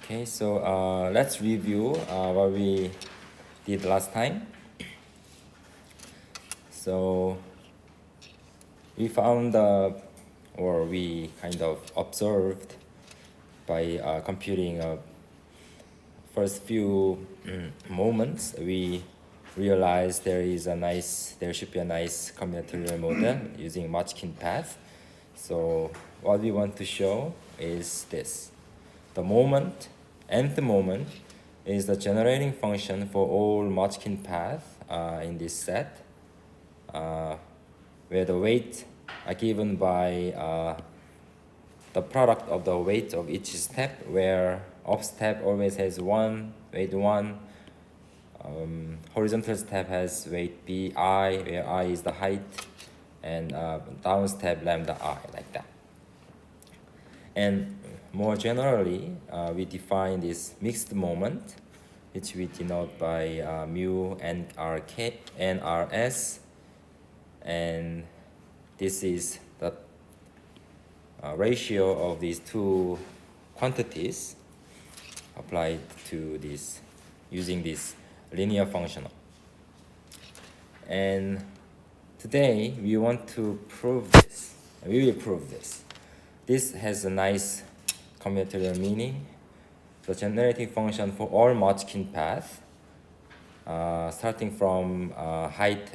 Okay, so let's review what we did last time. So we found, or we kind of observed by computing first few moments, we realized there should be a nice combinatorial model using Matchkin path. So what we want to show is this. The moment, nth moment, is the generating function for all Matchkin paths in this set, where the weight are given by the product of the weight of each step, where up step always has weight 1, horizontal step has weight bi, where I is the height, and down step lambda I, like that. And more generally, we define this mixed moment, which we denote by mu nRk, nRs, and this is the ratio of these two quantities applied to this using this linear functional. And today we want to prove this. We will prove this. This has a nice combinatorial meaning. The generating function for all Matchkin paths, starting from height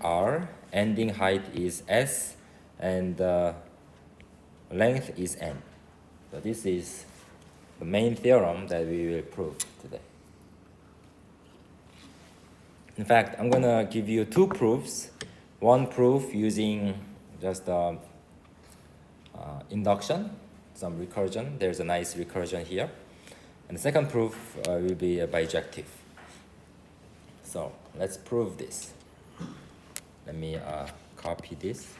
r, ending height is s, and length is n. So this is the main theorem that we will prove today. In fact, I'm gonna give you two proofs. One proof using just induction, some recursion. There's a nice recursion here. And the second proof will be bijective. So let's prove this. Let me copy this.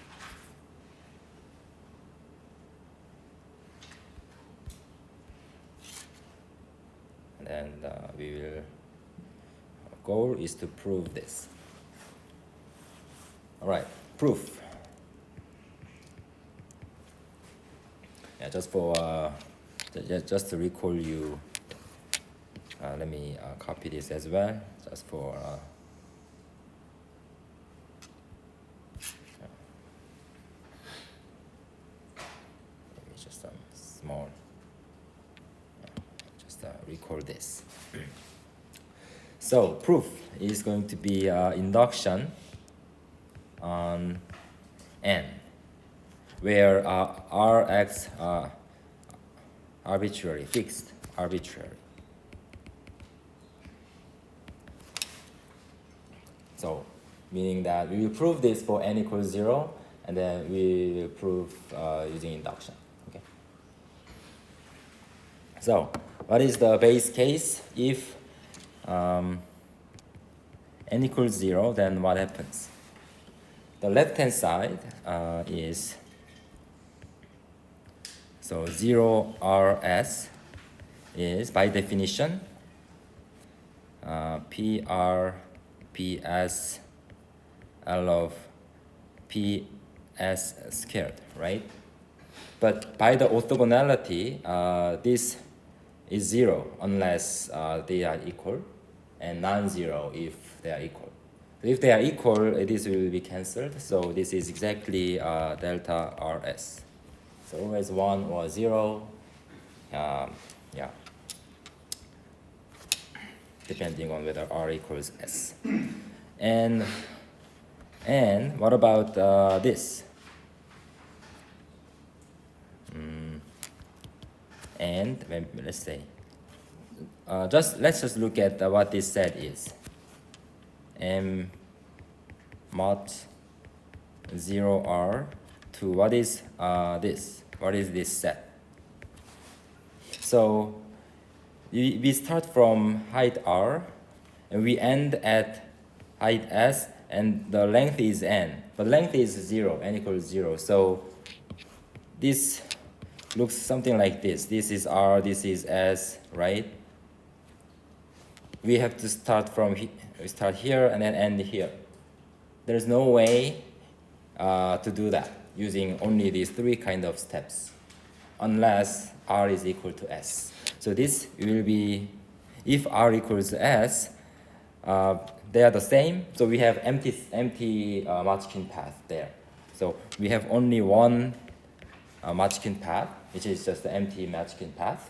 And then goal is to prove this. All right, proof. Yeah, just to recall you, let me copy this as well, just for maybe just some small, just recall this. So proof is going to be induction on n, where Rx arbitrary, fixed, arbitrary. So, meaning that we will prove this for n equals 0, and then we will prove using induction. Okay. So, what is the base case? If n equals 0, then what happens? The left-hand side is, so 0 Rs is, by definition, PR PS L of PS squared, right? But by the orthogonality, this is 0 unless they are equal, and non-zero if they are equal. If they are equal, this will be cancelled. So this is exactly delta Rs. So always 1 or 0, yeah, depending on whether R equals S. And what about this? And let's say, let's just look at what this set is. M mod 0R to what is this? What is this set? So we start from height R, and we end at height S, and the length is n. But length is 0, n equals 0. So this looks something like this. This is R, this is S, right? We have to start from we start here and then end here. There's no way to do that using only these three kind of steps. unless R is equal to S. So this will be, if R equals S, they are the same. So we have empty Matchkin path there. So we have only one Matchkin path, which is just the empty Matchkin path.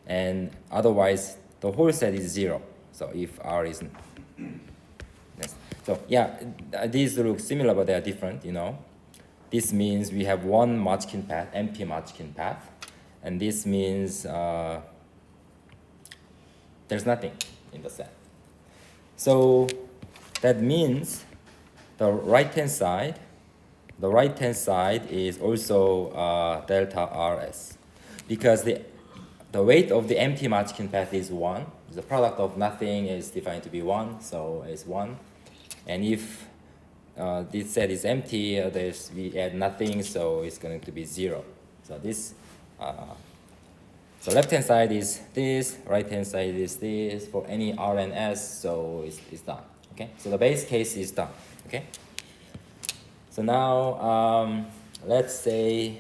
And otherwise, the whole set is 0. So if R isn't. Yes. So yeah, these look similar, but they are different, you know. This means we have one Matchkin path, empty Matchkin path. And this means there's nothing in the set. So that means the right-hand side is also delta RS, because the weight of the empty Matchkin path is 1. The product of nothing is defined to be 1, so it's 1. And if this set is empty, we add nothing, so it's going to be 0. So this, so left-hand side is this, right-hand side is this for any R and S, so it's done. Okay, so the base case is done. Okay. So now let's say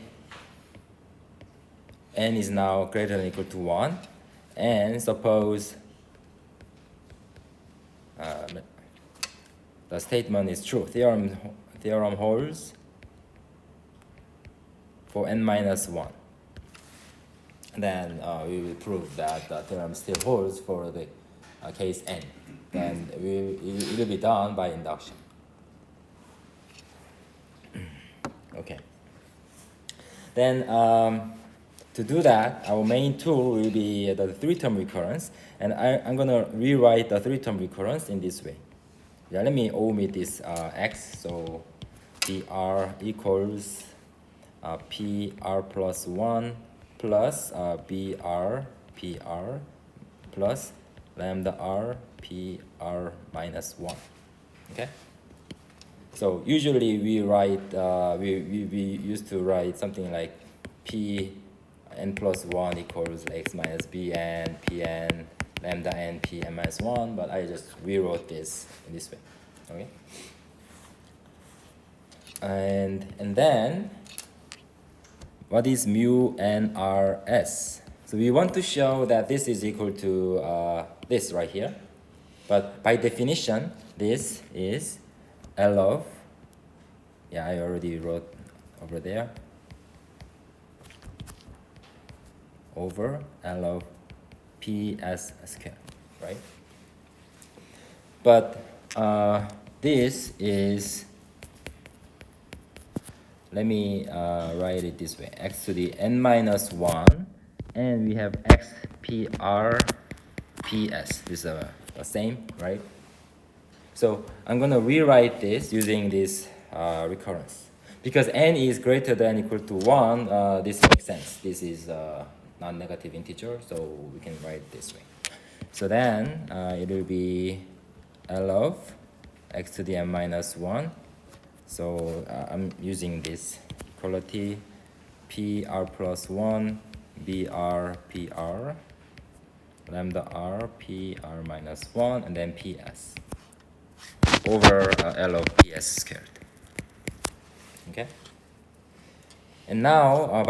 n is now greater than or equal to 1, and suppose the statement is true. Theorem holds for n minus 1. Then we will prove that the theorem still holds for the case n. Then it will be done by induction. Okay. Then to do that, our main tool will be the 3-term recurrence, and I'm going to rewrite the 3-term recurrence in this way. Yeah, let me omit this x, so dr equals pr plus 1 plus br pr plus lambda r pr minus 1. Okay. So usually we write we used to write something like p n plus 1 equals x minus bn pn lambda n pn minus 1, but I just rewrote this in this way. Okay. And then what is mu nrs? So we want to show that this is equal to this right here, but by definition this is L of, yeah, I already wrote over there, over L of PS squared, right? But this is, let me write it this way, x to the n minus 1, and we have x PR PS. This is the same, right? So I'm going to rewrite this using this recurrence. Because n is greater than or equal to 1, this makes sense. This is a non-negative integer, so we can write it this way. So then it will be L of x to the n minus 1. So I'm using this equality PR plus 1, BR PR, lambda R PR minus 1, and then PS over L of PS squared. Okay. And now,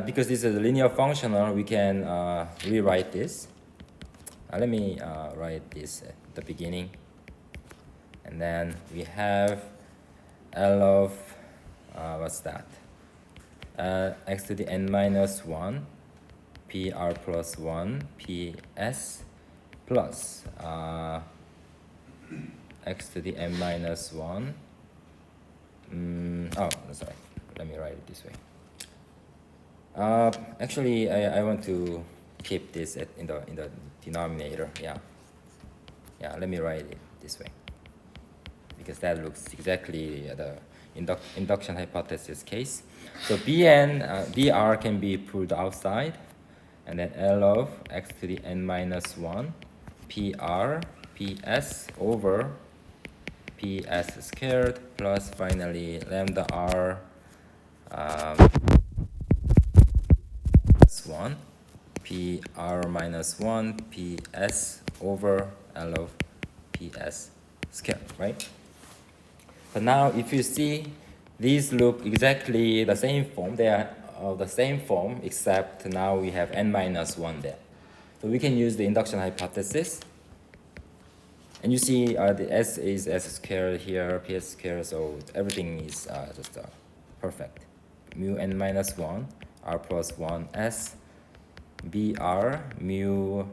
because this is a linear functional, we can rewrite this. Let me write this at the beginning. And then we have L of, what's that? X to the n minus 1, PR plus 1, PS, plus x to the n minus 1. Oh, sorry. Let me write it this way. Actually, I want to keep this in the denominator. Yeah. Yeah. Let me write it this way, because that looks exactly the induction hypothesis case. So BR can be pulled outside, and then L of x to the n minus 1, PR PS over PS squared plus finally lambda R plus 1 PR minus 1 PS over L of PS squared, right? But now if you see, these look exactly the same form. They are of the same form, except now we have n minus 1 there. So we can use the induction hypothesis. And you see the S is S squared here, PS squared, so everything is just perfect. Mu n minus 1, R plus 1, S, BR, mu,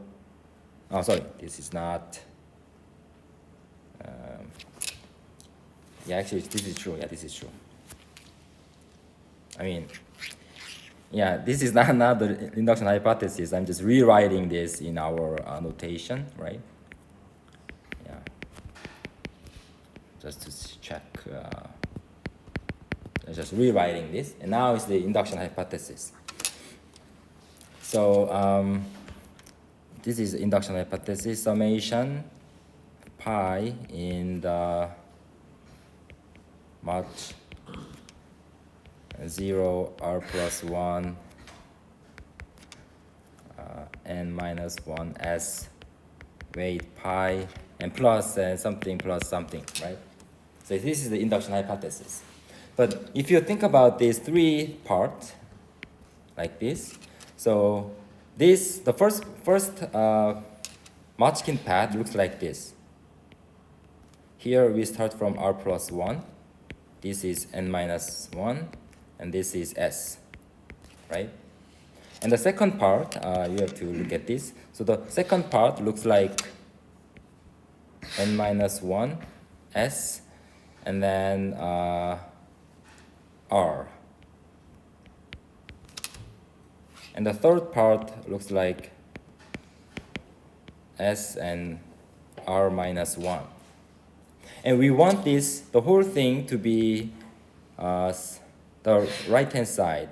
oh sorry, this is not, yeah, actually this is true, yeah, this is true. I mean, yeah, this is not the induction hypothesis, I'm just rewriting this in our notation, right? Yeah, just to check, just rewriting this, and now it's the induction hypothesis. So this is induction hypothesis summation pi in the much 0 r plus 1 n minus 1 s weight pi and plus something plus something, right? So this is the induction hypothesis. But if you think about these three parts like this, so this the first Machkin path looks like this. Here we start from r plus 1. This is n minus 1, and this is s, right? And the second part, you have to look at this. So the second part looks like n minus 1, s, and then r. And the third part looks like s and r minus 1. And we want this, the whole thing to be the right-hand side.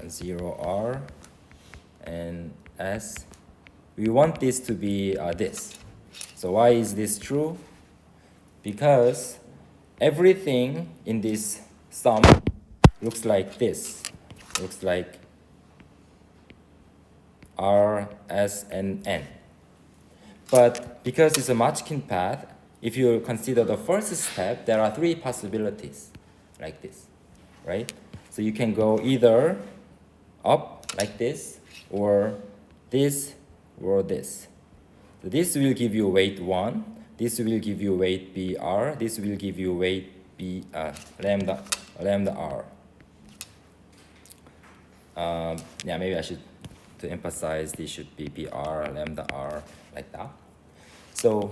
0r and s. We want this to be this. So why is this true? Because everything in this sum looks like this. Looks like R, S, and N. But because it's a Machkin path, if you consider the first step, there are three possibilities like this, right? So you can go either up like this, or this, or this. So this will give you weight 1, this will give you weight BR, this will give you weight lambda R. Yeah, maybe I should, to emphasize, this should be BR, lambda R, like that. So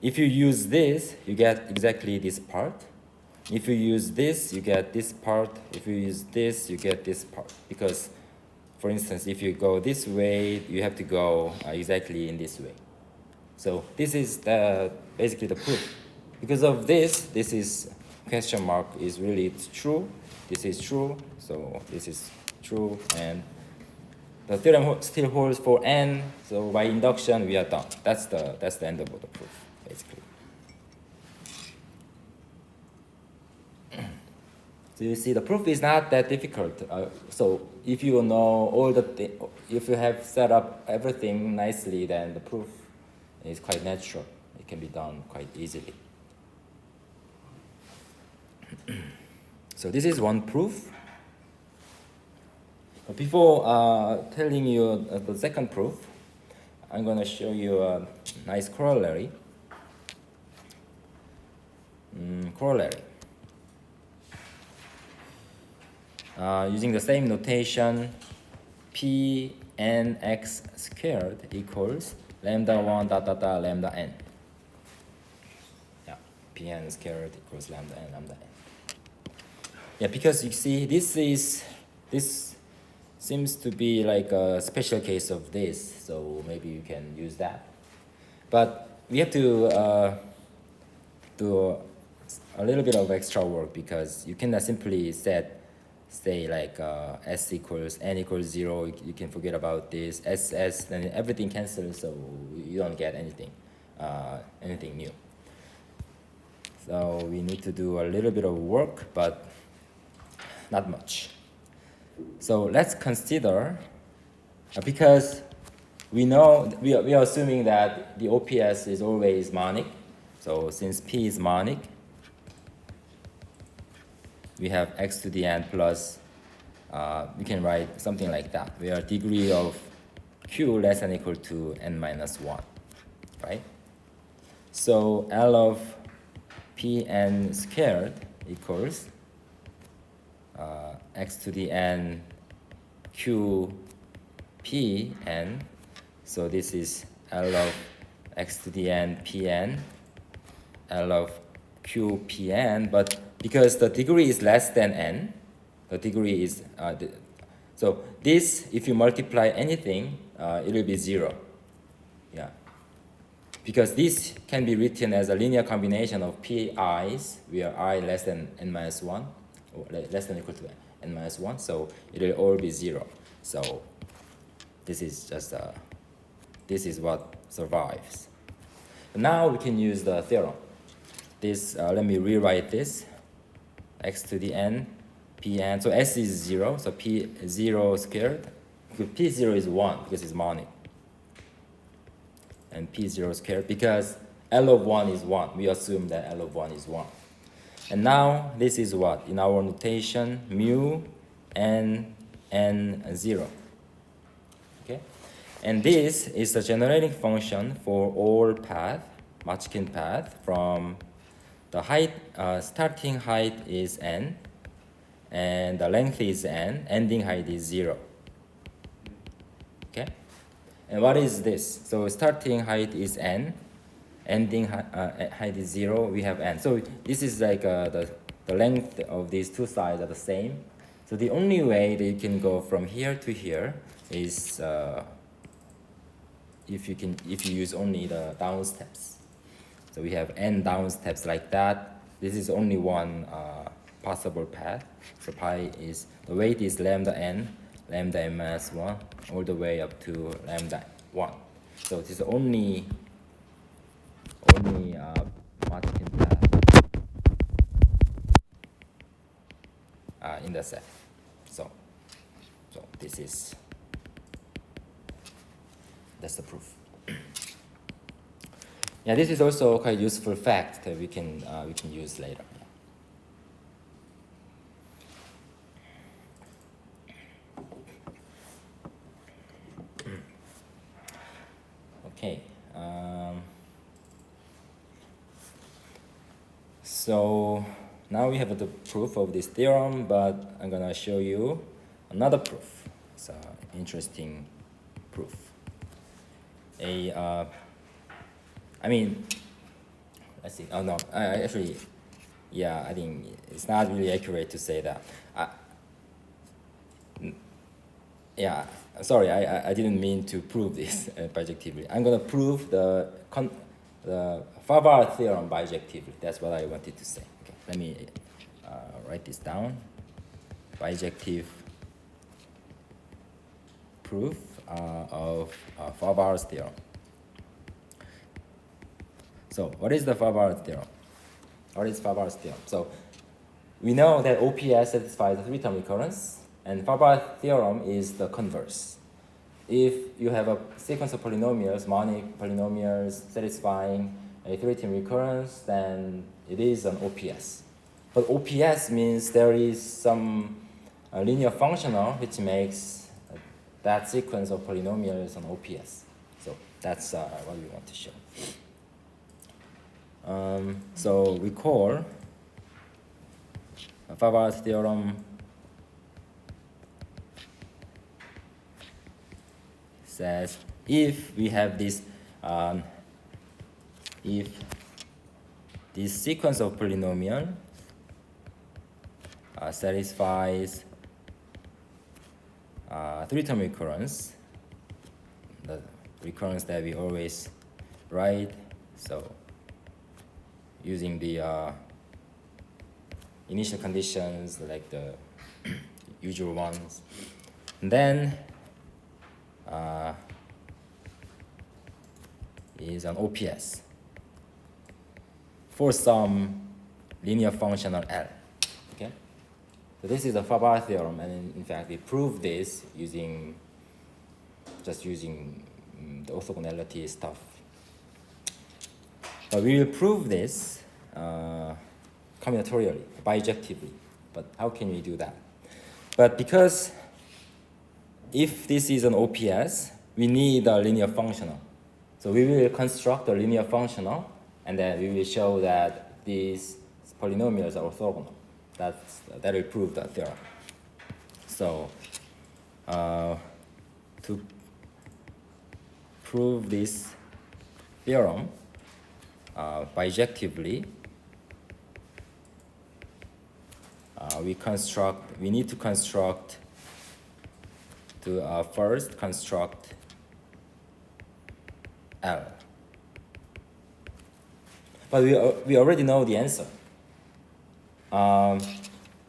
if you use this, you get exactly this part. If you use this, you get this part. If you use this, you get this part. Because, for instance, if you go this way, you have to go exactly in this way. So this is basically the proof. Because of this is question mark is really it's true. This is true. So this is true, and the theorem still holds for n. So by induction, we are done. That's the end of the proof, basically. So you see, the proof is not that difficult. So if you know all if you have set up everything nicely, then the proof is quite natural. It can be done quite easily. So this is one proof. But before telling you the second proof, I'm going to show you a nice corollary. Corollary. Using the same notation, p n x squared equals lambda 1 dot dot dot lambda n. Yeah, p n squared equals lambda n lambda n. Yeah, because you see, this seems to be like a special case of this, so maybe you can use that. But we have to do a little bit of extra work, because you cannot simply say like s equals n equals 0. You can forget about this s, then everything cancels, so you don't get anything new. So we need to do a little bit of work, but not much. So let's consider, because we know we are assuming that the OPS is always monic. So since P is monic, we have x to the n plus, we can write something like that, where degree of q less than or equal to n minus 1, right? So L of Pn squared equals x to the n q p n. So this is L of x to the n Pn, L of q Pn, but because the degree is less than n, the degree is, so this, if you multiply anything, it will be 0. Yeah. Because this can be written as a linear combination of pi's, where I less than n minus 1, or less than or equal to n minus 1, so it will all be 0. So this is just, this is what survives. Now we can use the theorem. This, let me rewrite this, x to the n, Pn, so s is 0, so p0 squared, p0 is 1 because it's monic. And p0 squared, because L of 1 is 1. We assume that L of 1 is 1. And now this is what? In our notation, mu n 0. Okay? And this is the generating function for all path, Matchkin path, from the height, starting height is n, and the length is n, ending height is 0. Okay? And what is this? So starting height is n, ending height is 0, we have n. So this is like the length of these two sides are the same. So the only way that you can go from here to here is if you use only the down steps. So we have n down steps like that. This is only one possible path. So pi is, the weight is lambda n minus 1, all the way up to lambda 1. So it is only Matchkin path in the set. So this is, that's the proof. Yeah, this is also quite useful fact that we can use later. Okay. So now we have the proof of this theorem, but I'm gonna show you another proof. It's an interesting proof. I mean, let's see. Oh no, I actually, yeah, I think it's not really accurate to say that. Yeah, sorry, I didn't mean to prove this bijectively. I'm gonna prove the Favart theorem bijectively. That's what I wanted to say. Okay, let me write this down. Bijective proof of Favart's theorem. So what is the Favart theorem? What is Favart's theorem? So we know that OPS satisfies the three-term recurrence, and Favart theorem is the converse. If you have a sequence of polynomials, monic polynomials satisfying a three-term recurrence, then it is an OPS. But OPS means there is some linear functional which makes that sequence of polynomials an OPS. So that's what we want to show. So recall Favart's theorem says if we have this, if this sequence of polynomial satisfies three-term recurrence, the recurrence that we always write, so using the initial conditions like the usual ones, and then is an OPS for some linear functional L. Okay, so this is the Favart theorem, and in fact we prove this using the orthogonality stuff. But we will prove this combinatorially, bijectively. But how can we do that? But because if this is an OPS, we need a linear functional. So we will construct a linear functional, and then we will show that these polynomials are orthogonal. That will prove that theorem. So to prove this theorem bijectively, we need to construct first construct L. But we already know the answer.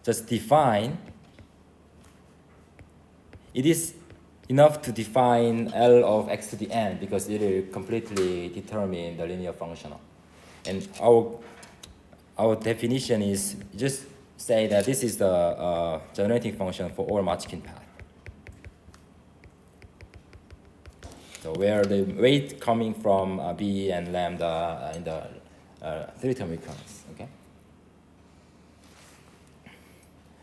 Just define. It is enough to define L of x to the n because it will completely determine the linear functional. And our definition is just say that this is the generating function for all Matchkin path. So where the weight coming from B and lambda in the three-term recurrence, okay?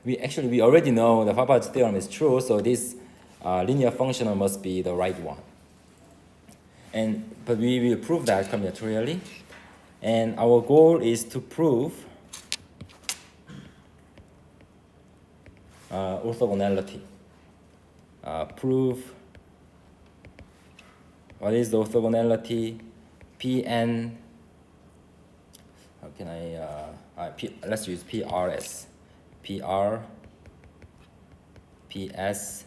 We already know the Fabard's theorem is true, so this linear functional must be the right one. But we will prove that combinatorially, and our goal is to prove orthogonality. Prove what is the orthogonality? Pn. How can let's use PRS. PS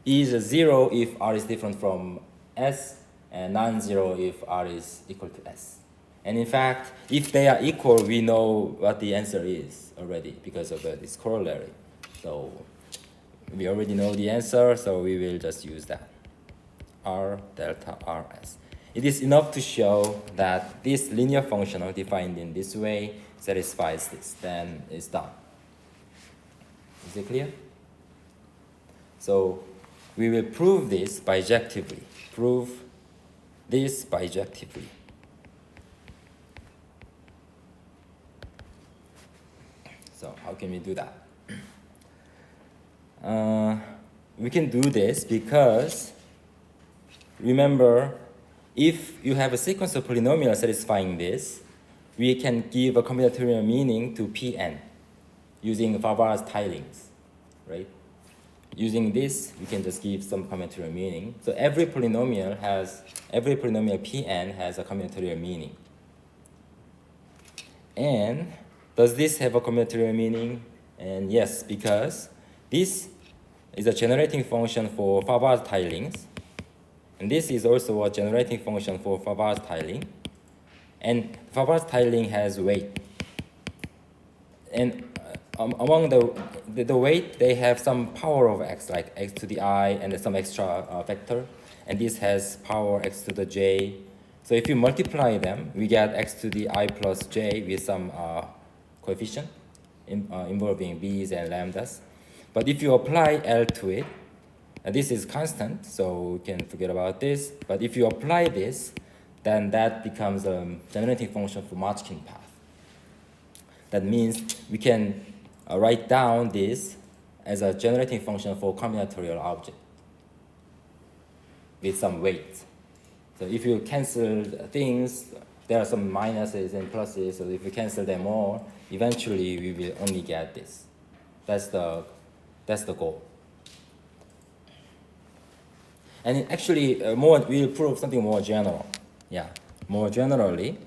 is 0 if R is different from S, and non-zero if R is equal to S. And in fact, if they are equal, we know what the answer is already because of this corollary. So we already know the answer, so we will just use that. R delta RS. It is enough to show that this linear functional defined in this way satisfies this, then it's done. Is it clear? So we will prove this bijectively. Prove this bijectively. So how can we do that? We can do this because, remember, if you have a sequence of polynomials satisfying this, we can give a combinatorial meaning to Pn using Fabard's tilings, right? Using this, we can just give some combinatorial meaning. So every polynomial Pn has a combinatorial meaning. And does this have a combinatorial meaning? And yes, because this is a generating function for Fabard tilings. And this is also a generating function for Fabard tiling. And Fabard tiling has weight. And among the weight, they have some power of x, like x to the I and some extra vector. And this has power x to the j. So if you multiply them, we get x to the I plus j with some coefficient involving b's and lambdas. But if you apply L to it, this is constant, so we can forget about this. But if you apply this, then that becomes a generating function for Matchkin path. That means we can write down this as a generating function for combinatorial object with some weight. So if you cancel things, there are some minuses and pluses, so if you cancel them all, eventually we will only get this. That's the goal. And actually, we'll prove something more general. Yeah, more generally,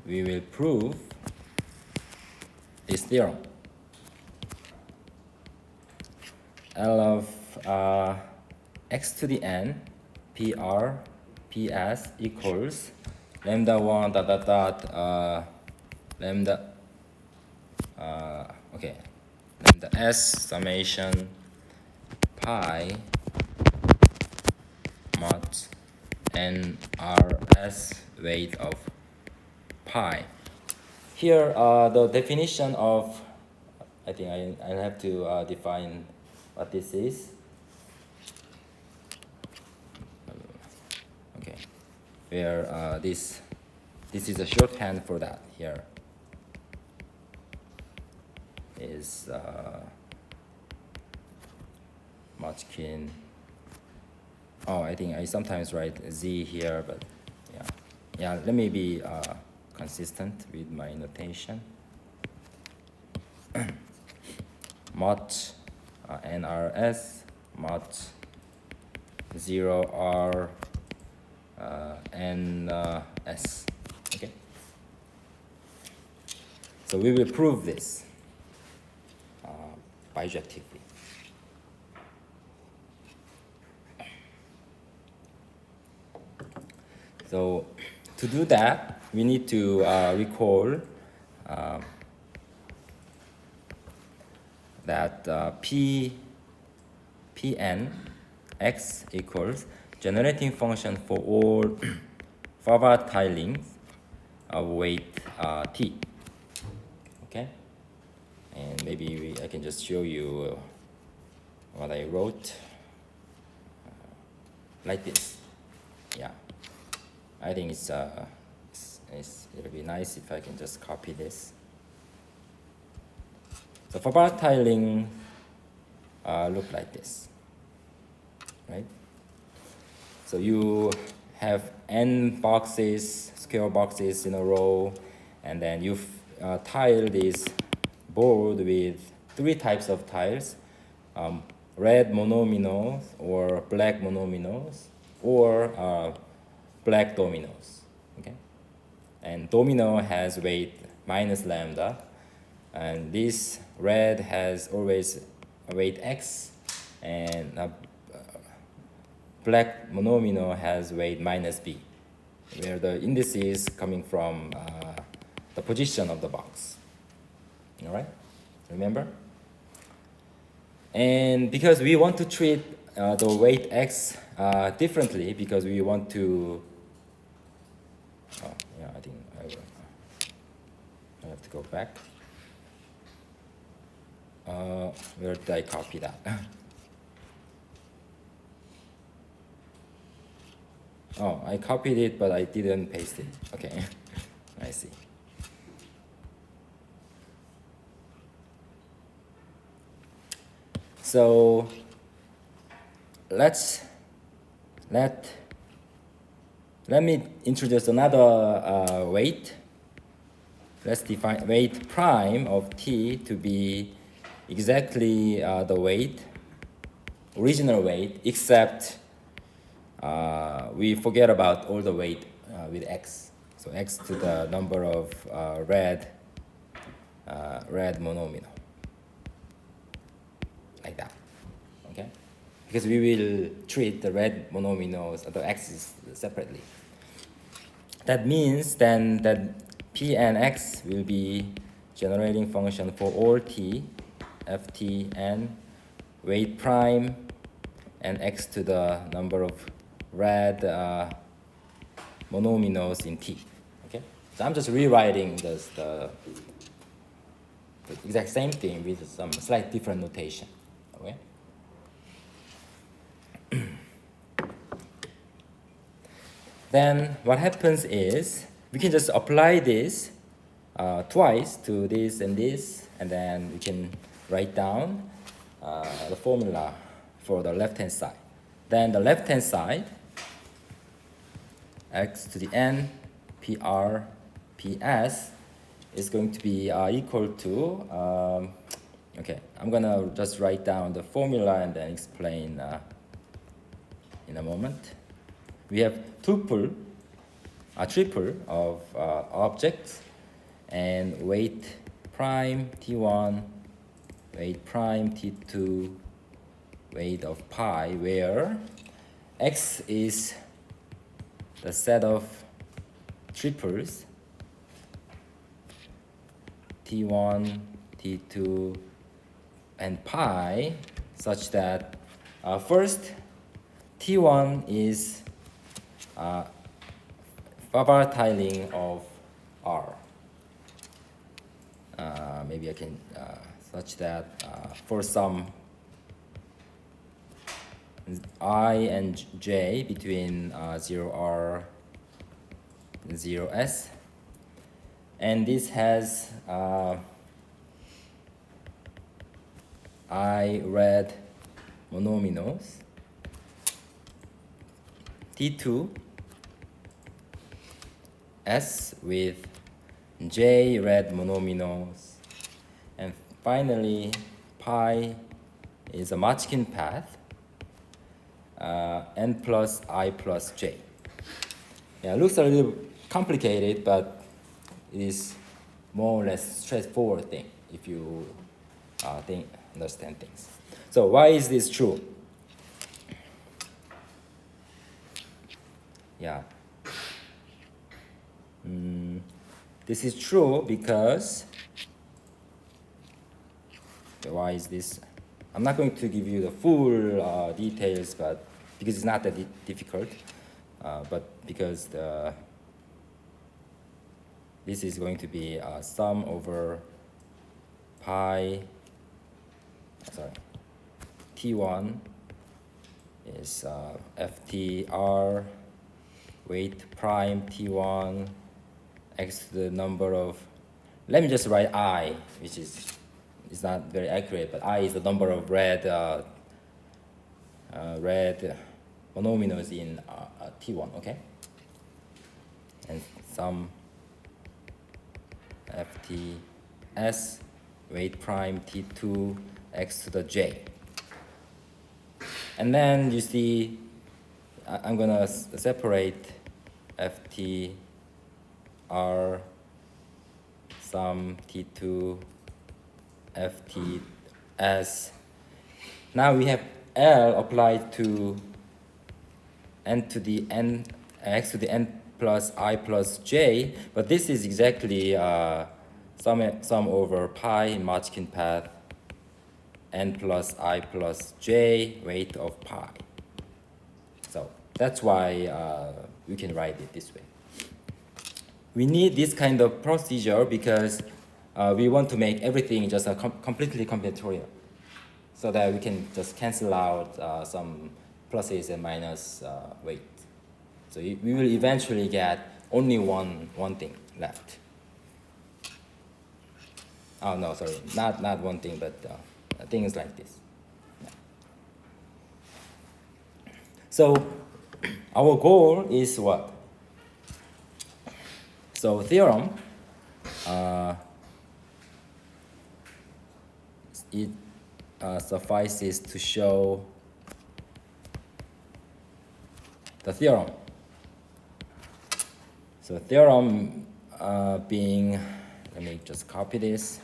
we will prove this theorem. L of x to the n, PR, PS equals lambda 1 dot dot dot lambda lambda s summation pi mod n rs weight of pi. Here the definition of, I think I have to define what this is. Okay, where this This is a shorthand for that here. Is Mochkin. Oh, I think I sometimes write Z here, but yeah. Yeah, let me be consistent with my notation. Mot NRS, Mot 0R NS. Okay. So we will prove this bijectively. So to do that, we need to recall that Pn x equals generating function for all forward tilings of weight t. Okay, and maybe I can just show you what I wrote like this. Yeah, I think it'll be nice if I can just copy this. So forward tiling look like this, right? So you have n boxes, square boxes in a row, and then you tile this board with 3 types of tiles, red monominos or black monominos or black dominoes, okay? And domino has weight minus lambda, and this red has always a weight x, and black monomino has weight minus b, where the index is coming from the position of the box. All right, remember? And because we want to treat the weight x differently, because we want to, oh yeah, I think I have to go back. Where did I copy that? Oh, I copied it, but I didn't paste it. Okay, I see. So let me introduce another weight. Let's define weight prime of t to be exactly the weight, original weight, except we forget about all the weight with x. So x to the number of red monomino, like that, okay? Because we will treat the red monominos, the x's separately. That means then that p and x will be generating function for all t, ft and weight prime and x to the number of red monominos in t. Okay, so I'm just rewriting this, the exact same thing with some slight different notation. Okay. Then what happens is we can just apply this twice to this, and then we can write down the formula for the left-hand side. Then the left-hand side, x to the n pr ps is going to be equal to, okay, I'm gonna just write down the formula and then explain in a moment. We have triple of objects and weight prime t1, weight prime t2, weight of pi, where x is the set of triples t1, t2, and pi, such that first t1 is forward tiling of R. Maybe I can such that for some I and j between 0R and 0S, and this has I red monomials, T2 S with J red monomials, and finally pi is a Matchkin path, n plus I plus j. Yeah, it looks a little complicated, but it is more or less straightforward thing if you understand things. So why is this true? Yeah. This is true because, why is this? I'm not going to give you the full details, but because it's not that difficult, but because this is going to be sum over pi, sorry, T1 is FTR weight prime T1 x to the number of, let me just write I, which is not very accurate, but I is the number of red monomials in T1, okay? And some FTS weight prime T2 x to the j. And then you see, I'm gonna separate FTR sum T2 FTS. Now we have L applied to n to the n x to the n plus I plus j, but this is exactly sum over pi Matchkin path n plus I plus j weight of pi. So that's why we can write it this way. We need this kind of procedure because we want to make everything just completely combinatorial, so that we can just cancel out some pluses and minus weight. So we will eventually get only one thing left. Oh no, sorry, not one thing, but things like this. Yeah. So our goal is what? So theorem, it suffices to show the theorem. So theorem being, let me just copy this.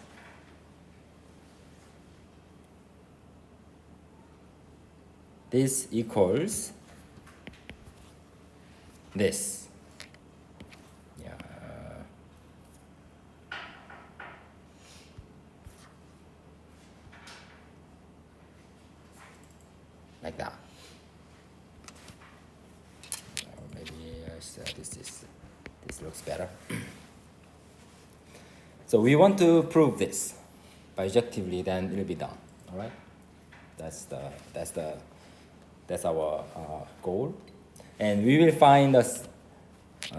This equals this. Yeah. Like that. Or maybe this looks better. So we want to prove this bijectively, then it'll be done. All right. That's our goal, and we will find a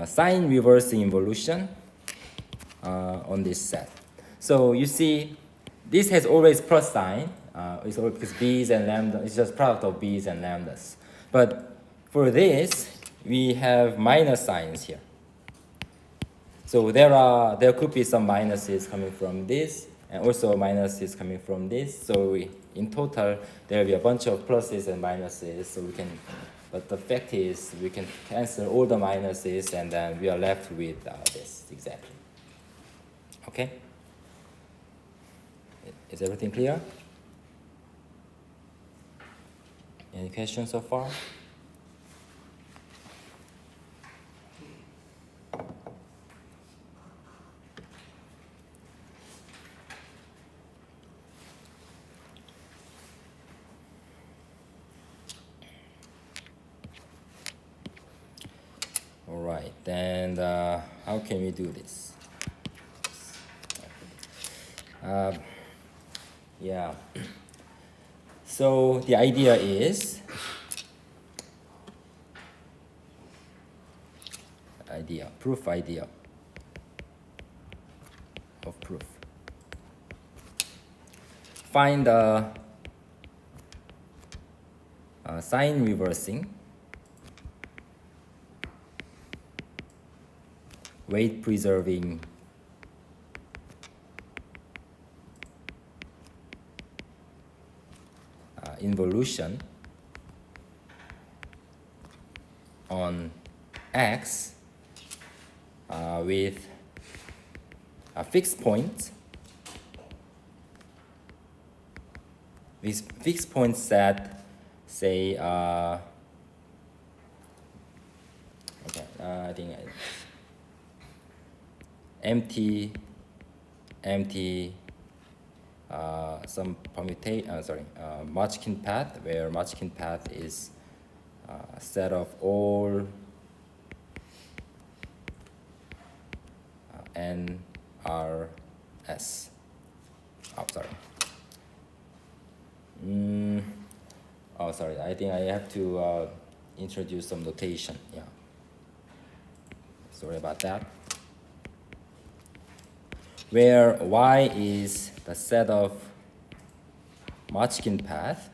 sign reversing involution on this set. So you see, this has always plus sign. It's always because b's and lambda. It's just product of b's and lambdas. But for this, we have minus signs here. So there could be some minuses coming from this, and also minuses coming from this. So in total, there will be a bunch of pluses and minuses. So we can, but the fact is, we can cancel all the minuses, and then we are left with this exactly. Okay. Is everything clear? Any questions so far? All right, then how can we do this? Yeah. So the idea is, proof idea. of proof. Find the sign reversing weight preserving involution on X with a fixed point, with fixed point set, say, I think empty, some permutation, Marchkin path, where Marchkin path is a set of all N, R, S. Oh, sorry. Oh, sorry. I think I have to introduce some notation. Yeah. Sorry about that. Where Y is the set of Marchkin path,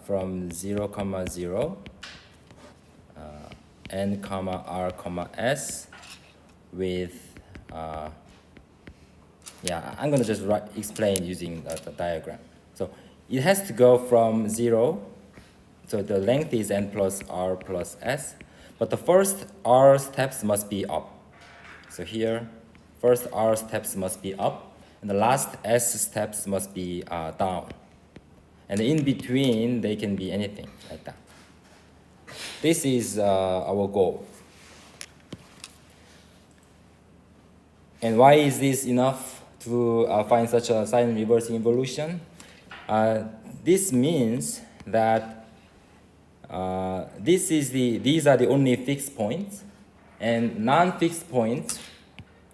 from 0, 0, N, R, S with, yeah, I'm gonna just explain using the diagram. So it has to go from 0, so the length is N plus R plus S, but the first R steps must be up. So here, first R steps must be up, and the last S steps must be down. And in between, they can be anything like that. This is our goal. And why is this enough to find such a sign reversing involution? This means that these are the only fixed points, and non-fixed points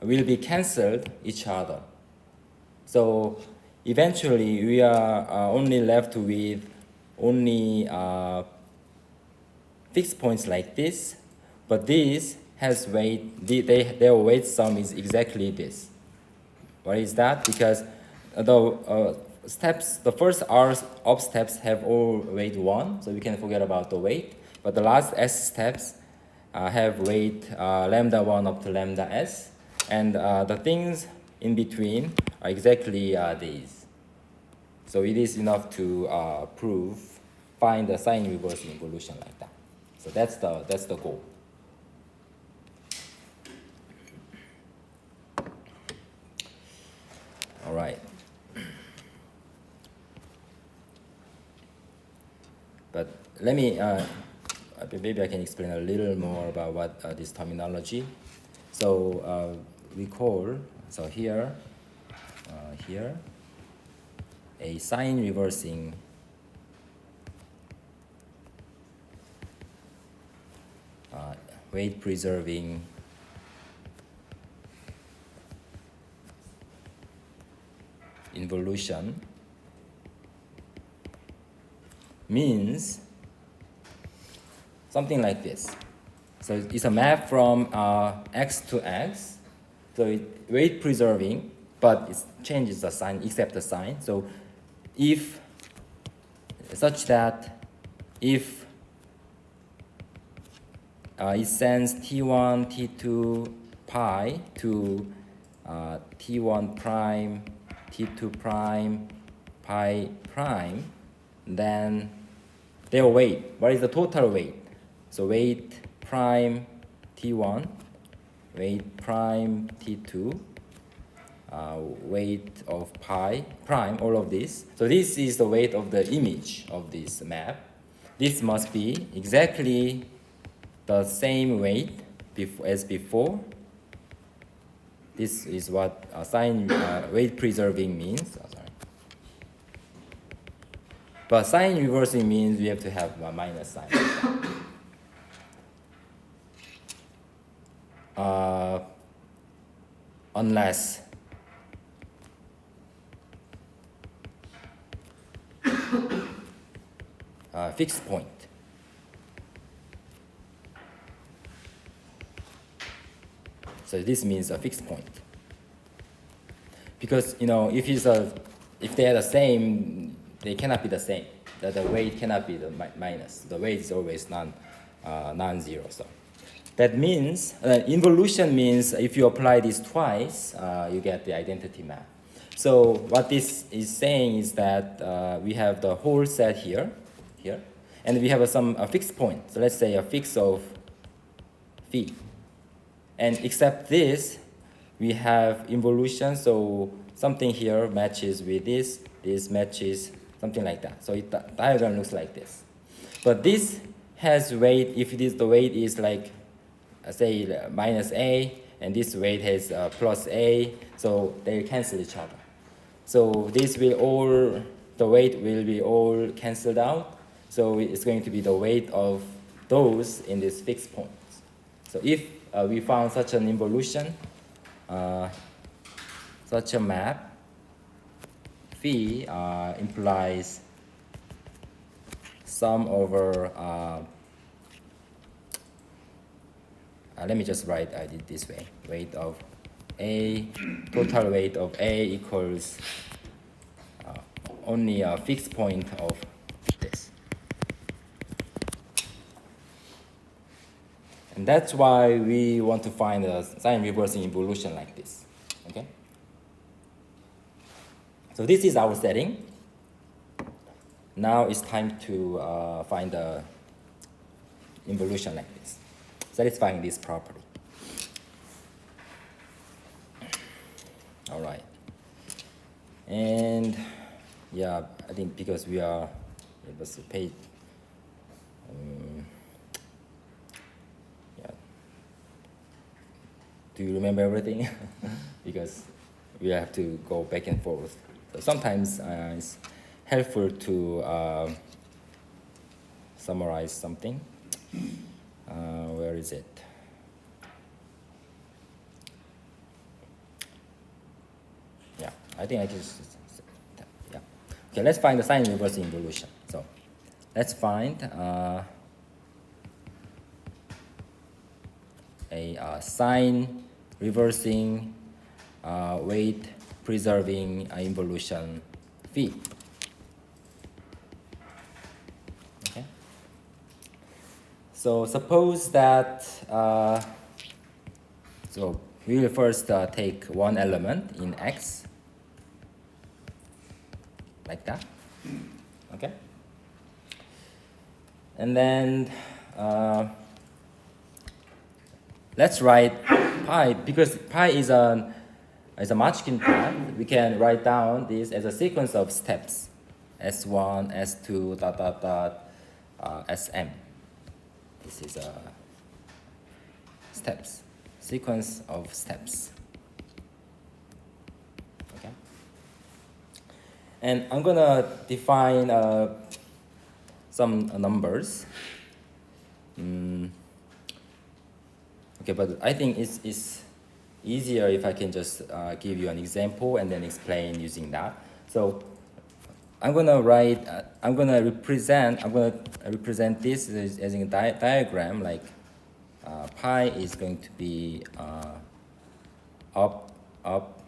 will be cancelled each other. So eventually, we are only left with only fixed points like this, but this has weight, their weight sum is exactly this. Why is that? Because the first R up steps have all weight 1, so we can forget about the weight, but the last S steps have weight lambda 1 up to lambda S, and the things in between are exactly these. So it is enough to find the sign reversing involution like that. So that's the goal. All right. But let me, maybe I can explain a little more about what this terminology. So we call, so here, a sign reversing weight preserving involution means something like this. So it's a map from X to X. So it's weight preserving, but it changes the sign except the sign. So if such that if it sends T1, T2 pi to T1 prime, T2 prime, pi prime, then their weight, what is the total weight? So weight prime T1, weight prime T2, weight of pi prime, all of this. So this is the weight of the image of this map. This must be exactly the same weight as before. This is what sign weight preserving means. But sign reversing means we have to have a minus sign. Unless fixed point. So this means a fixed point. Because if they are the same, they cannot be the same. The weight cannot be the minus. The weight is always non-zero. So that means involution means if you apply this twice, you get the identity map. So what this is saying is that we have the whole set here, and we have a fixed point. So let's say a fix of phi. And except this, we have involution, so something here matches with this matches, something like that. So the diagram looks like this. But this has weight, if the weight is like, say, minus A, and this weight has plus A, so they cancel each other. So this the weight will be all canceled out. So it's going to be the weight of those in this fixed point. So if we found such an involution, such a map, phi implies sum over, let me just write it this way, weight of A, total weight of A equals only a fixed point of this. And that's why we want to find a sign reversing involution like this, okay? So this is our setting. Now it's time to find the involution like this, satisfying this property. All right. And yeah, I think because it was paid, yeah. Do you remember everything? Because we have to go back and forth. So sometimes it's helpful to summarize something. Where is it? Yeah, I think I just, yeah. Okay, let's find the sign reversing involution. So let's find a sign reversing weight preserving involution phi. Okay. So suppose that so we will first take one element in X, like that, okay? And then let's write pi, because pi is a Matchkin path. We can write down this as a sequence of steps, S1, S2, dot, dot, dot, Sm. This is a steps, sequence of steps. Okay. And I'm gonna define some numbers. Okay, but I think it's easier if I can just give you an example and then explain using that. So I'm gonna represent this as a diagram, like pi is going to be up, up,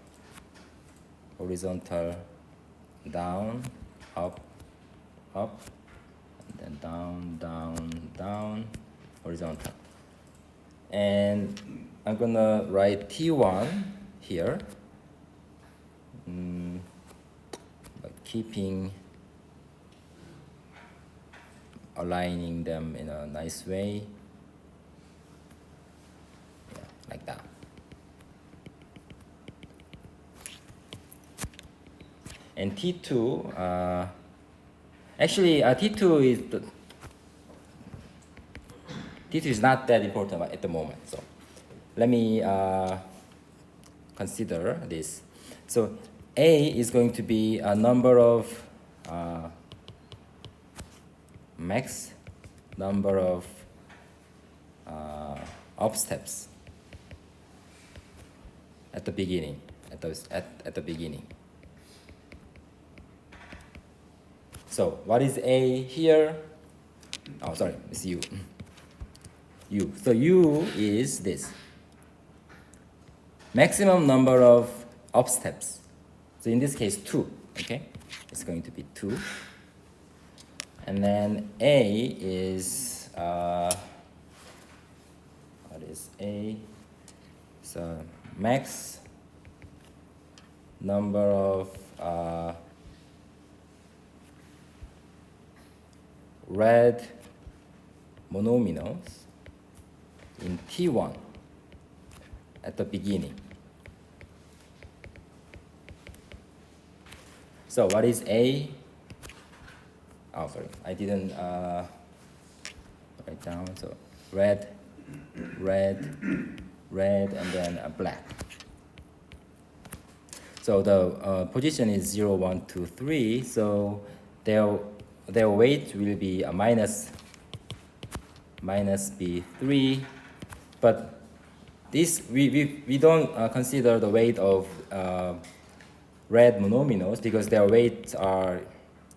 horizontal, down, up, up, and then down, down, down, horizontal. And I'm gonna write T1 here, but aligning them in a nice way, yeah, like that. And T2, actually T2 is not that important at the moment. So let me consider this. So A is going to be a number of max number of up steps at the beginning, at the beginning. So what is A here? Oh, sorry, it's U. U. So U is this. maximum number of up steps. So in this case, 2, okay? It's going to be 2. And then A is, what is A? So max number of red monomials in T1 at the beginning. So what is A? Oh, sorry, I didn't write down. So red, red, red, and then black. So the position is 0, 1, 2, 3. So their weight will be a minus B3. But this we don't consider the weight of red monomials because their weights are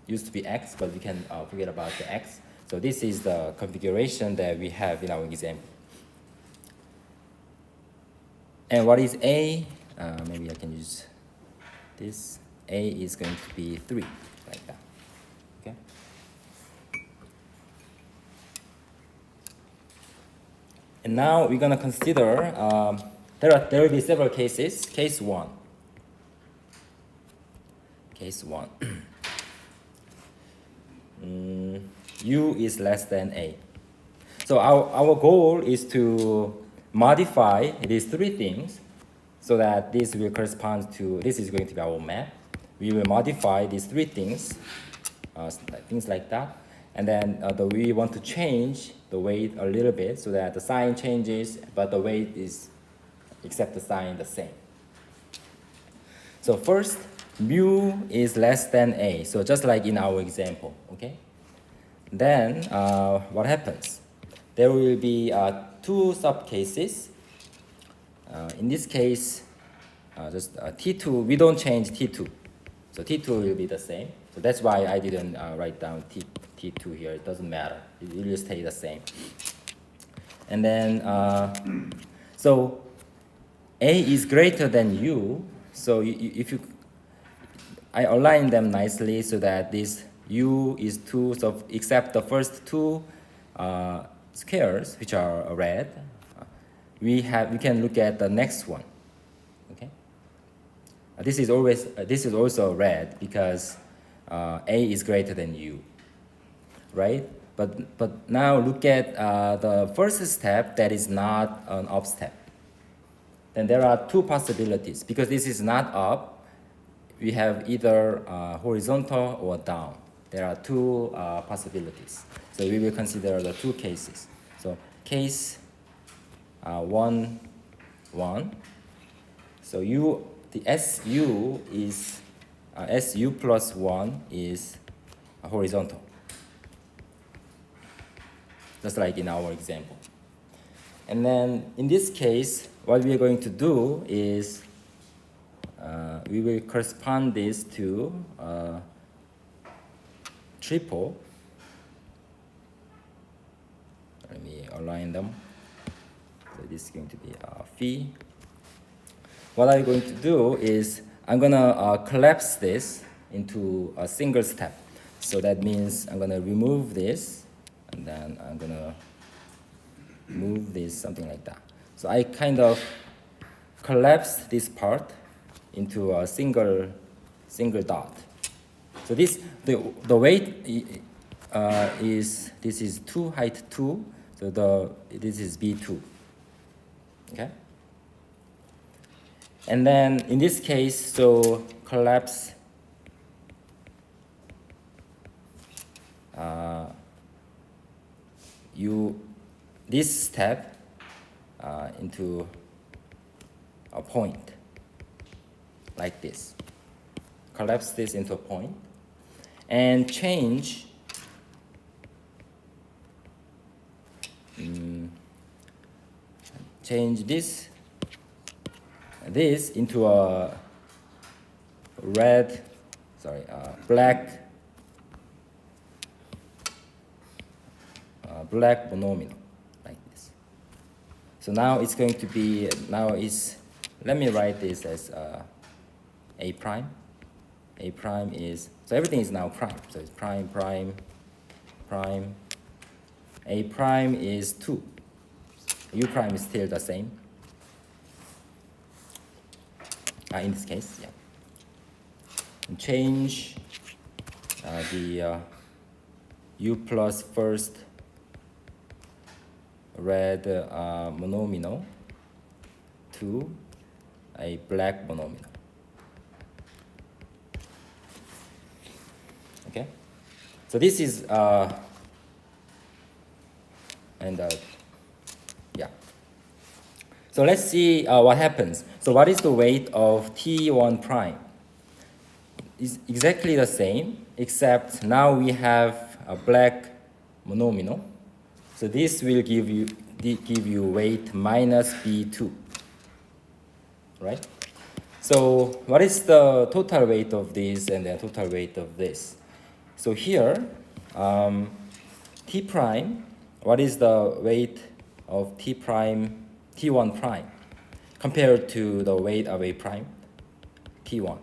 used to be x, but we can forget about the x. So this is the configuration that we have in our example. And what is A? Maybe I can use this. A is going to be 3, like that. Okay. And now we're gonna consider there will be several cases. Case 1. Case 1. U is less than A. So our goal is to modify these 3 things so that this will correspond to, this is going to be our map. We will modify these 3 things, things like that. And then we want to change the weight a little bit so that the sign changes, but the weight is, except the sign, the same. So first, mu is less than A. So just like in our example, okay? Then what happens? There will be 2 subcases. In this case, just T2, we don't change T2. So T2 will be the same. So that's why I didn't write down T2 here. It doesn't matter. It will stay the same. And then, so A is greater than U. So if you, I align them nicely so that this U is 2, so except the first 2 squares, which are red, we can look at the next one. Okay. This is also red because A is greater than U, right? But now look at the first step that is not an up step. Then there are 2 possibilities because this is not up. We have either horizontal or down. There are 2 possibilities. So we will consider the 2 cases. So case 1, 1. So the SU is SU plus 1 is horizontal, just like in our example. And then in this case, what we are going to do is we will correspond this to triple. Let me align them. So this is going to be phi. What I'm going to do is I'm gonna collapse this into a single step. So that means I'm gonna remove this, and then I'm gonna move this, something like that. So I kind of collapse this part into a single dot. So this the weight is, this is 2, height 2. So this is B2. Okay. And then in this case, so collapse this step into a point like this. Collapse this into a point and change this into a black monomial like this. So now it's going to be, now it's let me write this as a prime. A prime is, so everything is now prime. So it's prime, prime, prime. A prime is 2. U prime is still the same. In this case, yeah. And change the U plus first red monomial to a black monomial. Okay, so this is yeah. So let's see what happens. So what is the weight of T1 prime? It's exactly the same, except now we have a black monomial. So this will give you weight minus B2, right? So what is the total weight of this and the total weight of this? So here, T prime, what is the weight of T prime, T1 prime, compared to the weight of A prime, T1?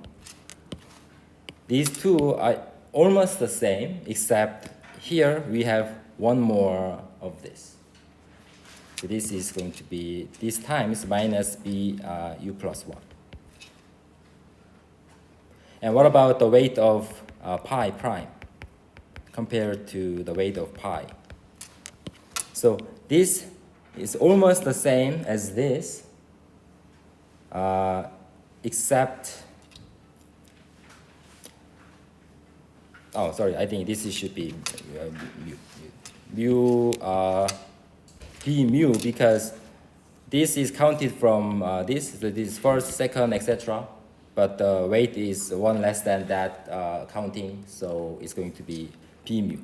These two are almost the same, except here we have one more of this. So this is going to be, this times minus B U plus 1. And what about the weight of pi prime compared to the weight of pi? So this is almost the same as this, except, oh, sorry, I think this should be mu B mu, because this is counted from this is first, second, etc. But the weight is one less than that counting, so it's going to be P mu.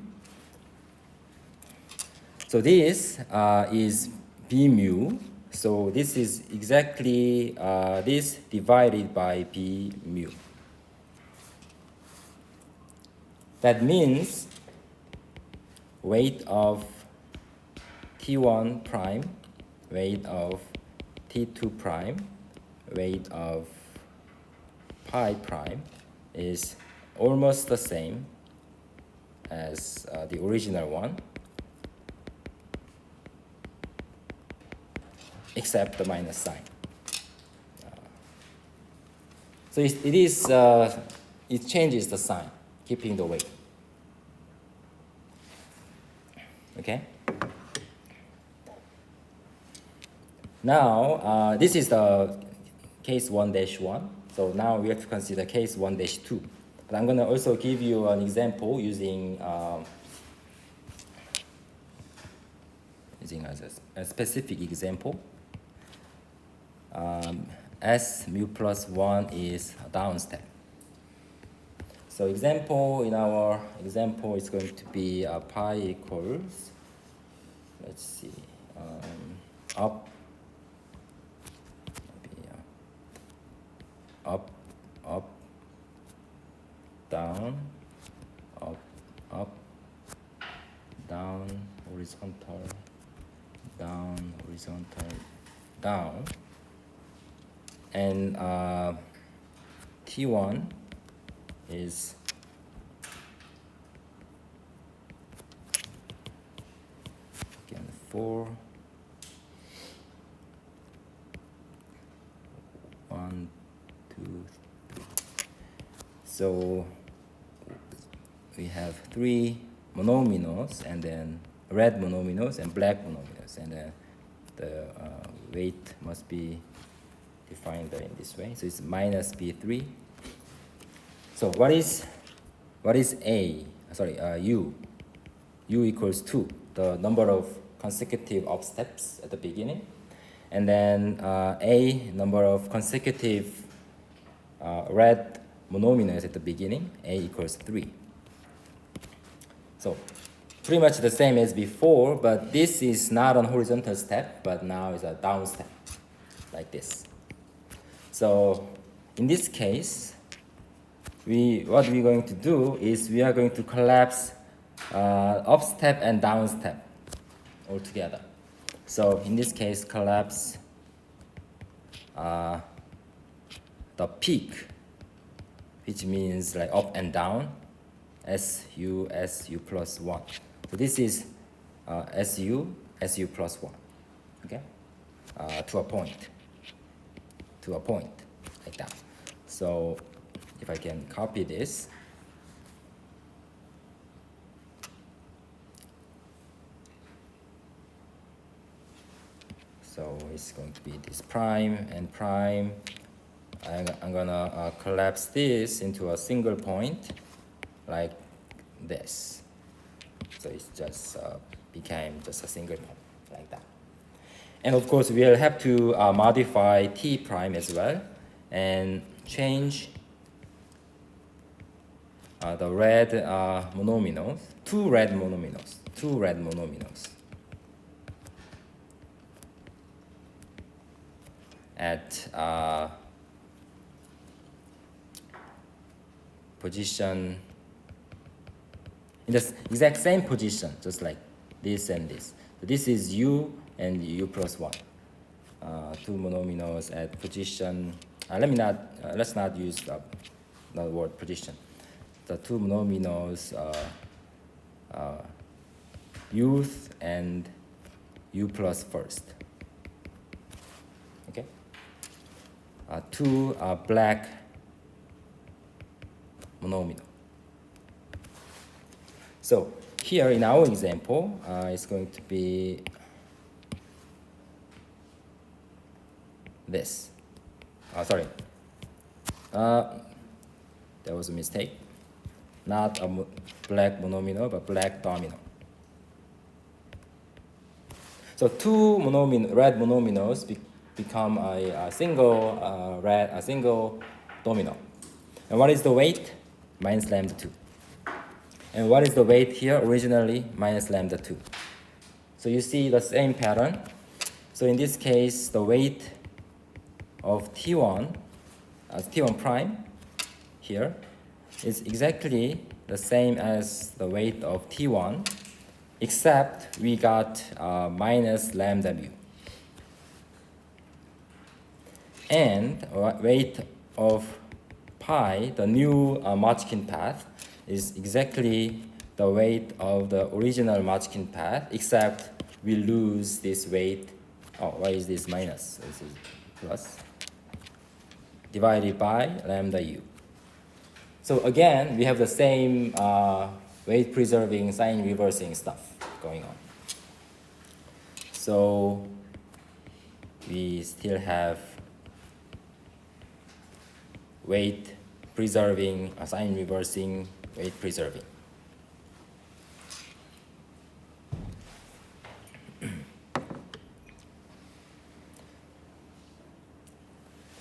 So this is B mu. So this is exactly this divided by B mu. That means weight of T1 prime, weight of T2 prime, weight of pi prime is almost the same as the original one, except the minus sign. So it changes the sign, keeping the weight. Okay. Now this is the case 1-1. So now we have to consider case 1-2. But I'm going to also give you an example using as a specific example. S mu plus 1 is a down step. So example, in our example, it's going to be pi equals, let's see, up, up, up, down, up, up, down, horizontal, down, horizontal, down, and T1 is again 4, 1, 2, 3. So we have 3 monomials, and then red monomials and black monomials, and then the weight must be defined in this way. So it's minus B3. So what is A? Sorry, U. U equals 2, the number of consecutive up steps at the beginning, and then A, number of consecutive red monomials at the beginning. A equals 3. So pretty much the same as before, but this is not a horizontal step, but now it's a down step, like this. So in this case, what we're going to do is we are going to collapse up step and down step altogether. So in this case, collapse the peak, which means like up and down, SU plus 1. So this is SU plus 1, okay? To a point, like that. So if I can copy this, so it's going to be this prime and prime. I'm gonna collapse this into a single point like this. So it's just became just a single point like that. And of course, we'll have to modify T prime as well and change the red monomials, two red monomials at position, in the exact same position, just like this and this. So this is U and U plus 1. Two monomials at position. Let's not use the word position. The two monomials, youth and U plus first. Okay. Two black monomial. So here in our example, it's going to be this. Sorry. There was a mistake. Not a black monomial, but black domino. So two red monomials become a single domino. And what is the weight? Minus lambda 2. And what is the weight here originally? Minus lambda 2. So you see the same pattern. So in this case, the weight of T1, T1 prime here is exactly the same as the weight of T1, except we got minus lambda mu. And weight of pi, the new Mochkin path, is exactly the weight of the original Mochkin path, except we lose this weight. Oh, why is this minus? This is plus. Divided by lambda u. So again, we have the same weight preserving, sign reversing stuff going on. So we still have weight preserving, sign reversing, weight preserving.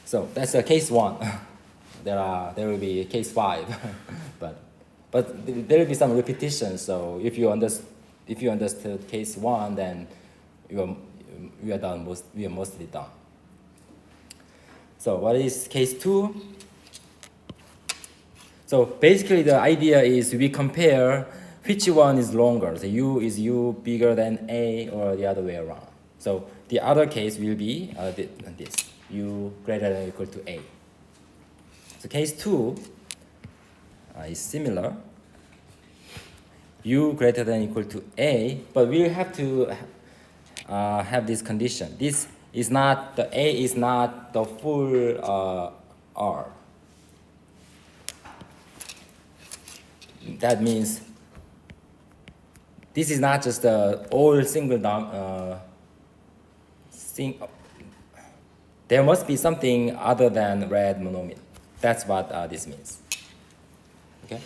So that's case 1. There will be case 5, but there will be some repetition. So if you understood case 1, then we are done. We are mostly done. So what is case 2? So basically, the idea is we compare which one is longer. So is U bigger than A or the other way around. So the other case will be this, U greater than or equal to A. So case 2 is similar. U greater than or equal to A, but we have to have this condition. This is not, the A is not the full R. That means this is not just the all single there must be something other than red monomial. That's what this means. Okay.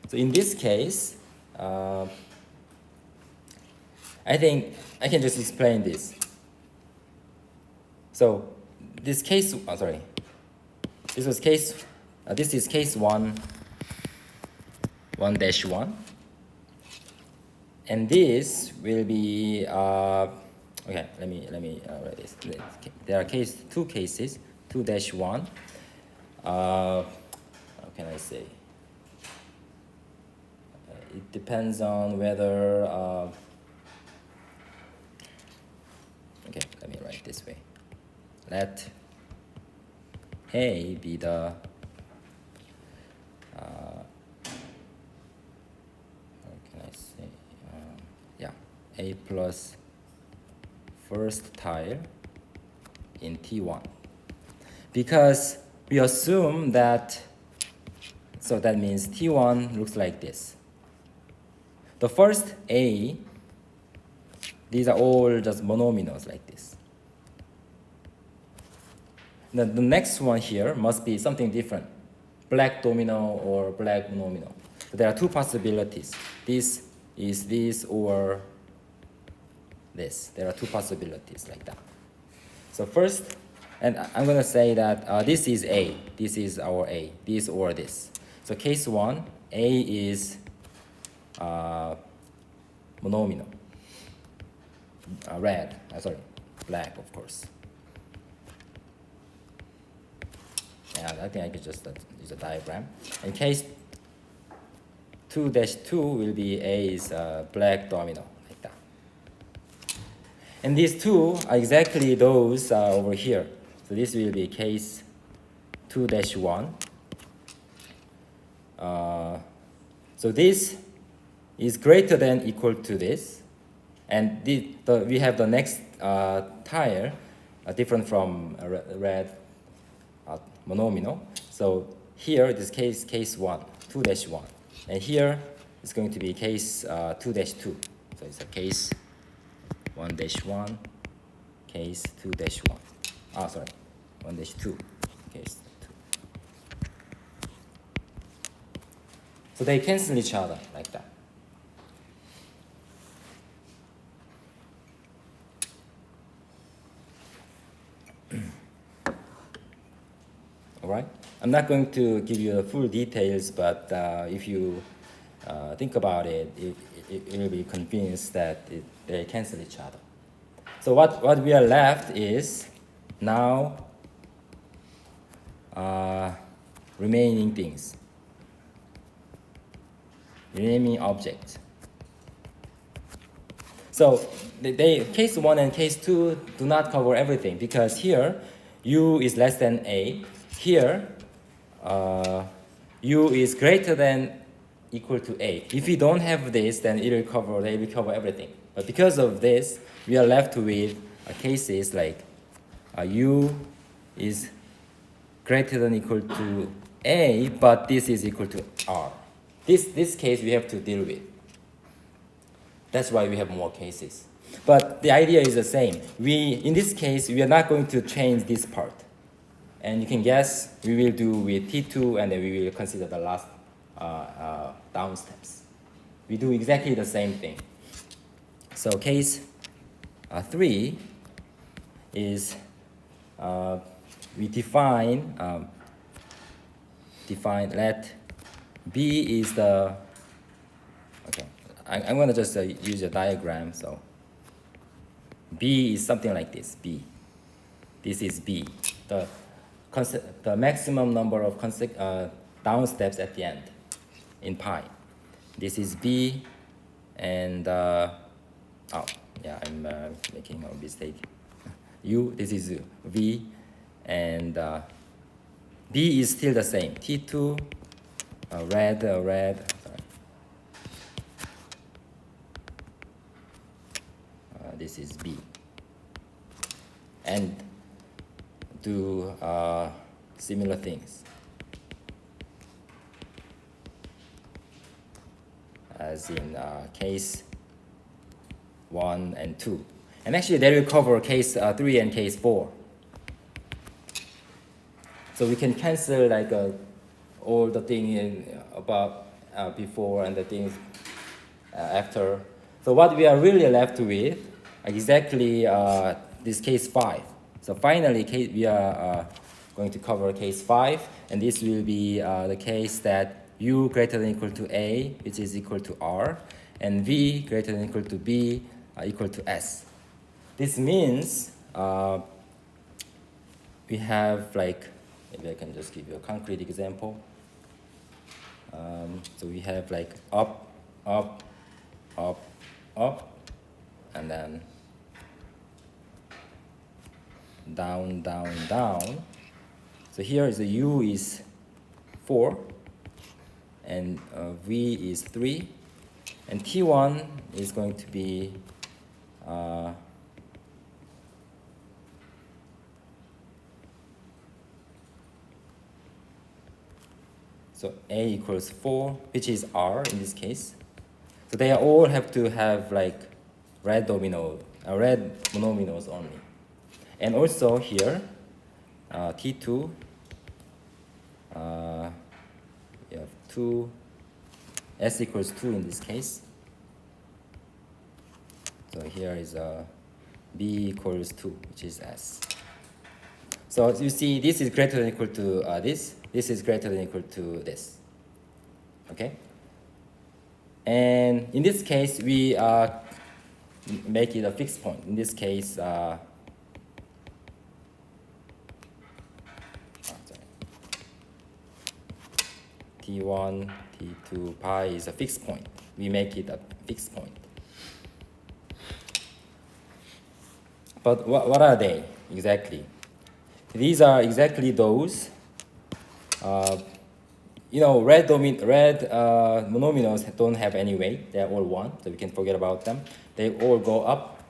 So in this case, I think I can just explain this. So this case, this was case. This is case 1-1, and this will be okay. Let me write this. There are two cases, 2-1. How can I say? It depends on whether. Okay, let me write this way. Let A be the how can I say, yeah, A plus first tile in T1. Because we assume that, so that means T1 looks like this. The first A, these are all just monomials like this. The next one here must be something different, black domino or black monomial. So there are two possibilities. This is this or this. There are two possibilities like that. So first, and I'm going to say that this is A. This is our A, this or this. So case 1, A is monomial. Red, sorry, black, of course. Yeah, I think I could just use a diagram. In case 2-2 will be A is black domino, like that. And these two are exactly those over here. So this will be case 2-1. So this is greater than equal to this. And we have the next tile different from red monomial. So here this case 1, 2-1. And here it's going to be case 2-2. So it's a case 1-1, case 2-1. Sorry, 1-2, case 2. So they cancel each other like that. All right? I'm not going to give you the full details, but if you think about it, you will be convinced that they cancel each other. So what we are left is now remaining things, remaining objects. So case 1 and case 2 do not cover everything, because here U is less than A. Here U is greater than equal to A. If we don't have this, then they will cover everything. But because of this, we are left with cases like U is greater than equal to A, but this is equal to R. This case we have to deal with. That's why we have more cases. But the idea is the same. In this case, we are not going to change this part. And you can guess we will do with T2, and then we will consider the last down steps. We do exactly the same thing. So case 3 is we define let B is the, okay, I'm going to just use a diagram. So B is something like this, B. This is B, the maximum number of down steps at the end in pi. This is B, and oh yeah, I'm making a mistake. U, this is V, and B is still the same. T2, red, sorry. This is B. And do similar things as in case 1 and 2. And actually they will cover case 3 and case 4. So we can cancel like all the thing about before and the things after. So what we are really left with exactly this case 5. So finally we are going to cover case 5, and this will be the case that U greater than equal to A, which is equal to R, and V greater than equal to B equal to S. This means we have, like, maybe I can just give you a concrete example. So we have like up, up, up, up, and then down, down, down. So here is the U is 4, and V is 3, and T1 is going to be so A equals 4, which is R in this case. So they all have to have like red monomials only. And also here, T2, we have 2, S equals 2 in this case. So here is B equals 2, which is S. So you see, this is greater than or equal to this. This is greater than or equal to this. Okay? And in this case, we make it a fixed point. In this case, T1, T2, pi is a fixed point. We make it a fixed point. But what are they exactly? These are exactly those. You know, red monomials don't have any weight. They're all 1, so we can forget about them. They all go up.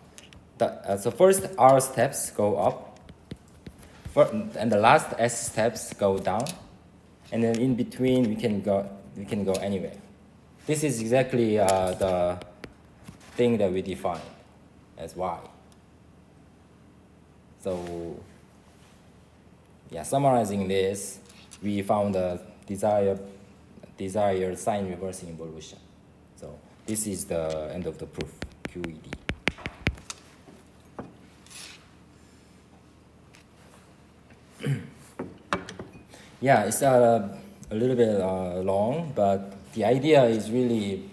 So first, R steps go up, and the last S steps go down, and then in between we can go anywhere. This is exactly the thing that we define as Y. So, yeah, summarizing this, we found a desired sign reversing involution. So this is the end of the proof, QED. Yeah, it's a little bit long, but the idea is really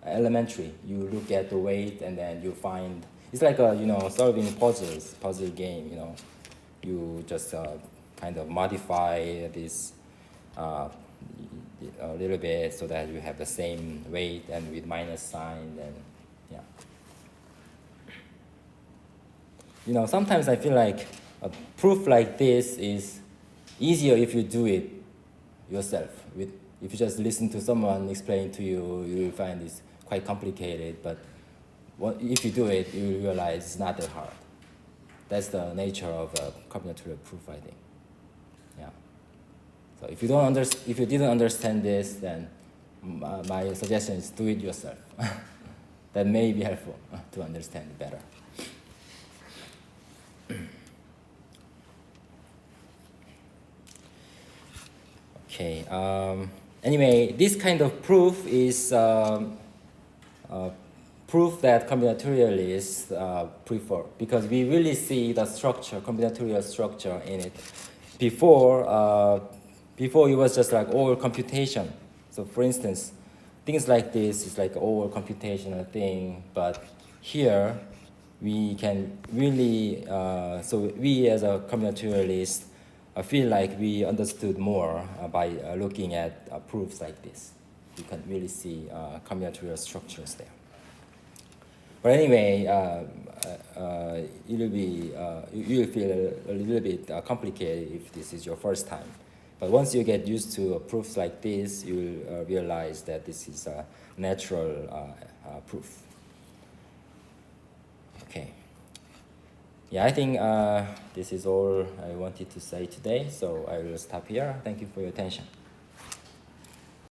elementary. You look at the weight and then you find, it's like a, solving puzzle game, You just kind of modify this a little bit so that you have the same weight and with minus sign, and yeah. Sometimes I feel like a proof like this is easier if you do it yourself. If you just listen to someone explain to you, you will find this quite complicated, but if you do it, you will realize it's not that hard. That's the nature of a combinatorial proof, I think. Yeah. So if you didn't understand this, then my suggestion is do it yourself. That may be helpful to understand it better. Okay. Anyway, this kind of proof is proof that combinatorialists prefer, because we really see the structure, combinatorial structure in it. Before it was just like all computation. So for instance, things like this is like all computational thing, but here we can really, so we as a combinatorialist feel like we understood more by looking at proofs like this. You can really see combinatorial structures there. But anyway, you'll feel a little bit complicated if this is your first time. But once you get used to proofs like this, you'll realize that this is a natural proof. Okay. Yeah, I think this is all I wanted to say today, so I will stop here. Thank you for your attention.